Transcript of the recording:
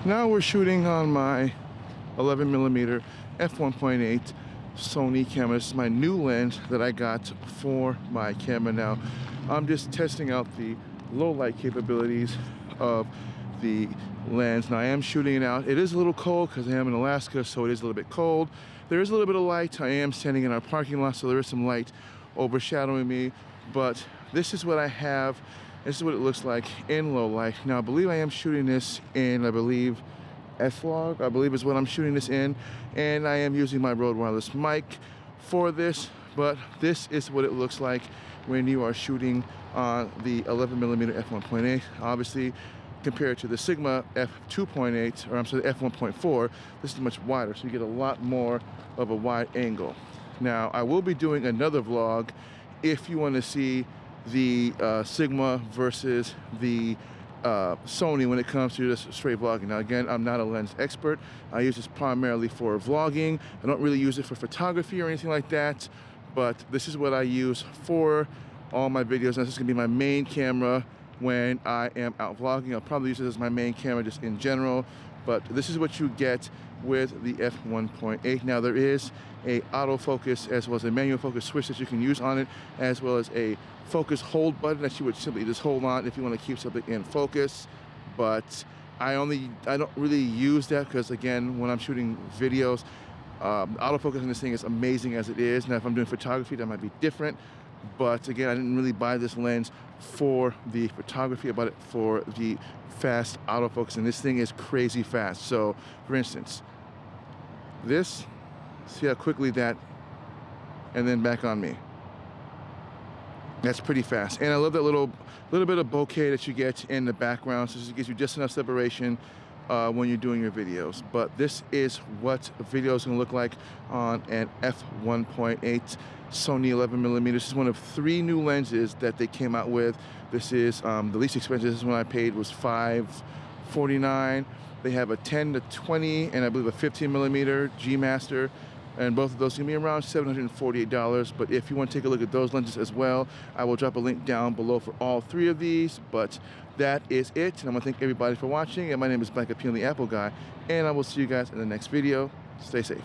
Now we're shooting on my 11mm f1.8 Sony camera. This is my new lens that I got for my camera. Now I'm just testing out the low light capabilities of the lens. Now I am shooting it out. It is a little cold because I am in Alaska, so it is a little bit cold. There is a little bit of light. I am standing in our parking lot, so there is some light overshadowing me, but this is what I have. This is what it looks like in low light. Now I believe I am shooting this in, I believe, S-Log, I believe is what I'm shooting this in, and I am using my Rode wireless mic for this, but this is what it looks like when you are shooting on the 11mm f1.8. Obviously, compared to the Sigma f2.8, or I'm sorry, the f1.4, this is much wider, so you get a lot more of a wide angle. Now, I will be doing another vlog if you want to see the Sigma versus the Sony when it comes to just straight vlogging. Now again, I'm not a lens expert. I use this primarily for vlogging. I don't really use it for photography or anything like that, but this is what I use for all my videos. And this is gonna be my main camera when I am out vlogging. I'll probably use it as my main camera just in general, but this is what you get with the f1.8. Now there is a autofocus as well as a manual focus switch that you can use on it, as well as a focus hold button that you would simply just hold on if you want to keep something in focus. But I don't really use that because, again, when I'm shooting videos, autofocus on this thing is amazing as it is. Now if I'm doing photography, that might be different, but again, I didn't really buy this lens for the photography. I bought it for the fast autofocus, and this thing is crazy fast. So for instance, this, see how quickly that, and then back on me. That's pretty fast. And I love that little bit of bokeh that you get in the background, so it gives you just enough separation when you're doing your videos. But this is what video is going to look like on an f1.8 Sony 11mm. This is one of 3 new lenses that they came out with. This is the least expensive. This is one I paid was $549. They have a 10 to 20 and I believe a 15mm G Master, and both of those can be around $748. But if you want to take a look at those lenses as well, I will drop a link down below for all 3 of these. But that is it, and I want to thank everybody for watching. And my name is Black Appealing the Apple Guy, and I will see you guys in the next video. Stay safe.